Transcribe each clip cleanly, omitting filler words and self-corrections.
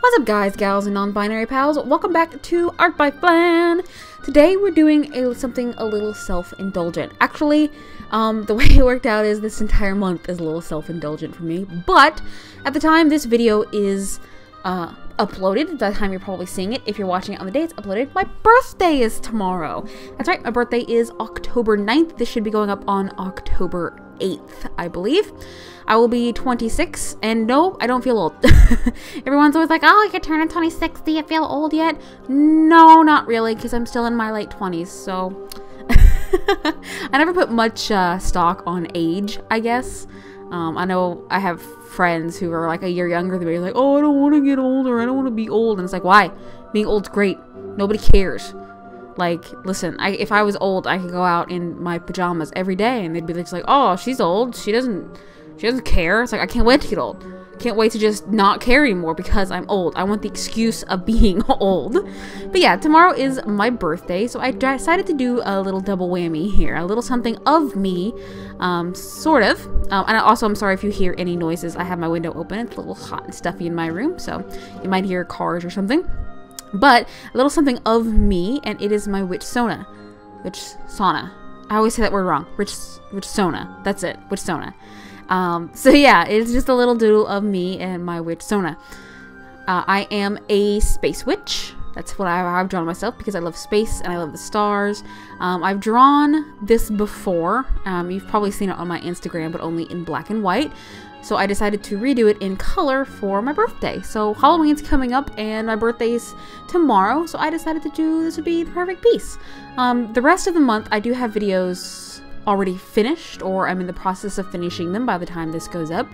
What's up guys, gals, and non-binary pals? Welcome back to Art by Flan! Today we're doing something a little self-indulgent. Actually, the way it worked out is this entire month is a little self-indulgent for me, but at the time this video is uploaded, at the time you're probably seeing it, if you're watching it on the day it's uploaded, my birthday is tomorrow! That's right, my birthday is October 9th. This should be going up on October 8th, I believe. I will be 26, and no, I don't feel old. Everyone's always like, oh, you're turning 26, do you feel old yet? No, not really, because I'm still in my late 20s, so... I never put much stock on age, I guess. I know I have friends who are like a year younger than me, like, oh, I don't want to get older, I don't want to be old, and it's like, why? Being old's great. Nobody cares. Like, listen, if I was old, I could go out in my pajamas every day, and they'd be like, oh, she's old, she doesn't care. It's like, I can't wait to get old. Can't wait to just not care anymore because I'm old. I want the excuse of being old. But yeah, tomorrow is my birthday, so I decided to do a little double whammy here. A little something of me, sort of. And I'm sorry if you hear any noises. I have my window open. It's a little hot and stuffy in my room, so you might hear cars or something. But a little something of me, and it is my Witchsona. Witchsona. I always say that word wrong. Witchsona. That's it. Witchsona. So yeah, it's just a little doodle of me and my Witchsona. I am a space witch. That's what I've drawn myself because I love space and I love the stars. I've drawn this before. You've probably seen it on my Instagram, but only in black and white. So I decided to redo it in color for my birthday. So Halloween's coming up and my birthday's tomorrow. So I decided to do this would be the perfect piece. The rest of the month, I do have videos already finished, or I'm in the process of finishing them by the time this goes up,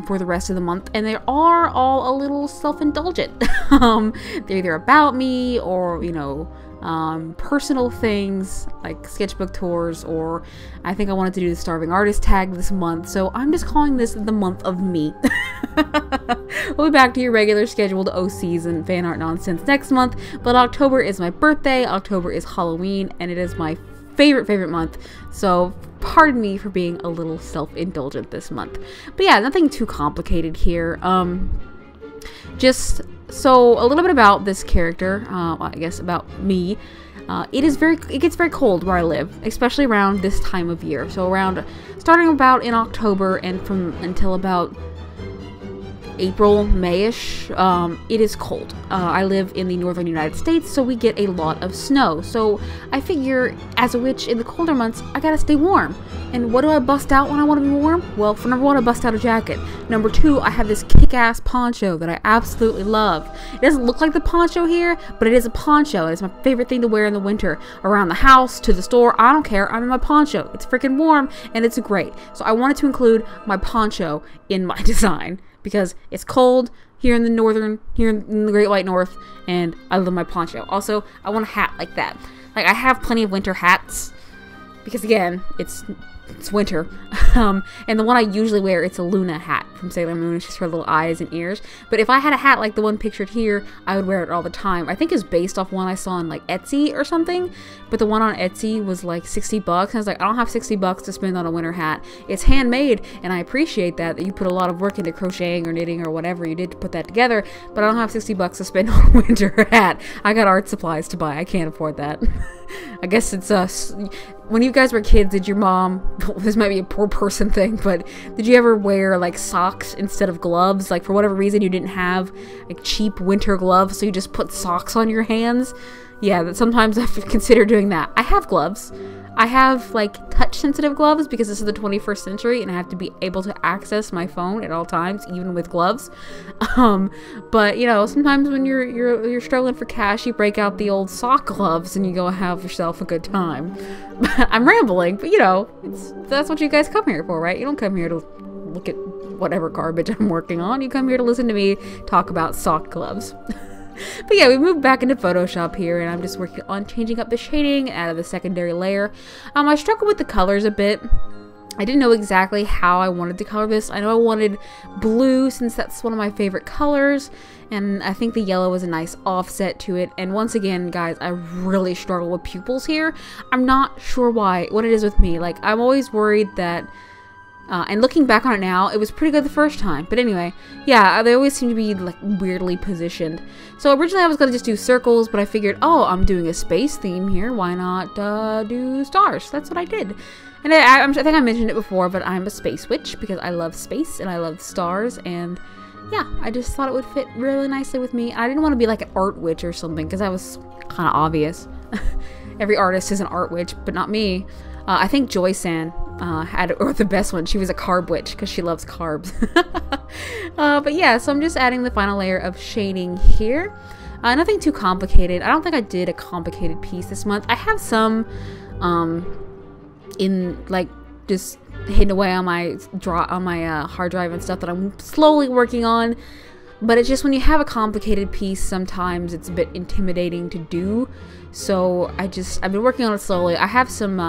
for the rest of the month, and they are all a little self-indulgent. They're either about me or, you know, personal things like sketchbook tours, or I think I wanted to do the starving artist tag this month, so I'm just calling this the month of me. We'll be back to your regular scheduled OCs and fan art nonsense next month, but October is my birthday, October is Halloween, and it is my favorite month, so pardon me for being a little self-indulgent this month. But yeah, nothing too complicated here. Just so a little bit about this character, I guess about me. It gets very cold where I live, especially around this time of year. So starting about in October and until about April, May-ish, it is cold. I live in the northern United States, so we get a lot of snow. So I figure, as a witch in the colder months, I gotta stay warm. And what do I bust out when I want to be warm? Well, for number one, I bust out a jacket. Number two, I have this kick-ass poncho that I absolutely love. It doesn't look like the poncho here, but it is a poncho, and it's my favorite thing to wear in the winter. Around the house, to the store, I don't care, I'm in my poncho. It's freaking warm, and it's great. So I wanted to include my poncho in my design, because it's cold here in the Great White North, and I love my poncho. Also, I want a hat like that. Like, I have plenty of winter hats, because again, it's winter. And the one I usually wear, it's a Luna hat from Sailor Moon. It's just her little eyes and ears. But if I had a hat like the one pictured here, I would wear it all the time. I think it's based off one I saw on like Etsy or something. But the one on Etsy was like 60 bucks. And I was like, I don't have 60 bucks to spend on a winter hat. It's handmade, and I appreciate that you put a lot of work into crocheting or knitting or whatever you did to put that together. But I don't have 60 bucks to spend on a winter hat. I got art supplies to buy. I can't afford that. I guess it's when you guys were kids, did your mom, this might be a poor person thing, but did you ever wear like socks instead of gloves? Like, for whatever reason you didn't have like cheap winter gloves, so you just put socks on your hands? Yeah, that sometimes I've considered doing that. I have gloves. I have like touch sensitive gloves because this is the 21st century and I have to be able to access my phone at all times, even with gloves. But you know, sometimes when you're struggling for cash, you break out the old sock gloves and you go have yourself a good time. I'm rambling, but you know, that's what you guys come here for, right? You don't come here to look at whatever garbage I'm working on. You come here to listen to me talk about sock gloves. But yeah, we moved back into Photoshop here, and I'm just working on changing up the shading out of the secondary layer. I struggled with the colors a bit. I didn't know exactly how I wanted to color this. I know I wanted blue since that's one of my favorite colors, and I think the yellow was a nice offset to it. And once again, guys, I really struggle with pupils here. I'm not sure what it is with me. Like, I'm always worried that And looking back on it now, it was pretty good the first time. But anyway, yeah, they always seem to be like weirdly positioned. So originally I was going to just do circles, but I figured, oh, I'm doing a space theme here. Why not do stars? That's what I did. And I think I mentioned it before, but I'm a space witch because I love space and I love stars. And yeah, I just thought it would fit really nicely with me. I didn't want to be like an art witch or something because that was kind of obvious. Every artist is an art witch, but not me. I think Joy-san had the best one. She was a carb witch because she loves carbs. But yeah, so I'm just adding the final layer of shading here. Nothing too complicated. I don't think I did a complicated piece this month. I have some in like just hidden away on my hard drive and stuff that I'm slowly working on. But it's just when you have a complicated piece, sometimes it's a bit intimidating to do. So I've been working on it slowly. I have some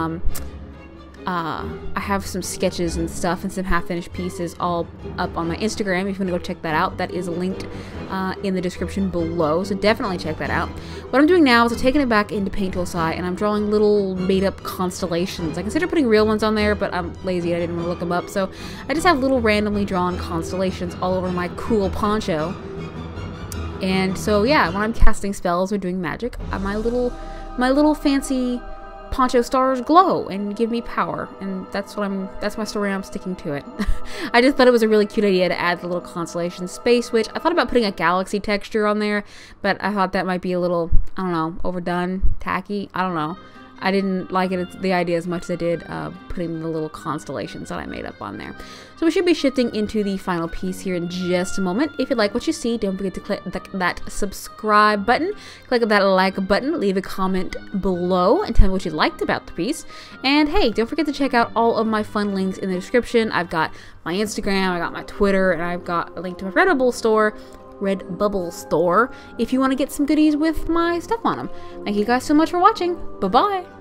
sketches and stuff and some half-finished pieces all up on my Instagram. If you want to go check that out, that is linked in the description below. So definitely check that out. What I'm doing now is I'm taking it back into Tool SAI and I'm drawing little made-up constellations. I consider putting real ones on there, but I'm lazy. I didn't want to look them up. So I just have little randomly drawn constellations all over my cool poncho. And so yeah, when I'm casting spells or doing magic, my little fancy poncho stars glow and give me power, and that's my story. I'm sticking to it. I just thought it was a really cute idea to add the little constellation space witch. I thought about putting a galaxy texture on there, but I thought that might be a little, I don't know, overdone, tacky. I don't know. I didn't like the idea as much as I did putting the little constellations that I made up on there. So we should be shifting into the final piece here in just a moment. If you like what you see, don't forget to click that subscribe button, click that like button, leave a comment below and tell me what you liked about the piece. And hey, don't forget to check out all of my fun links in the description. I've got my Instagram, I got my Twitter, and I've got a link to my Redbubble store if you want to get some goodies with my stuff on them. Thank you guys so much for watching. Bye-bye.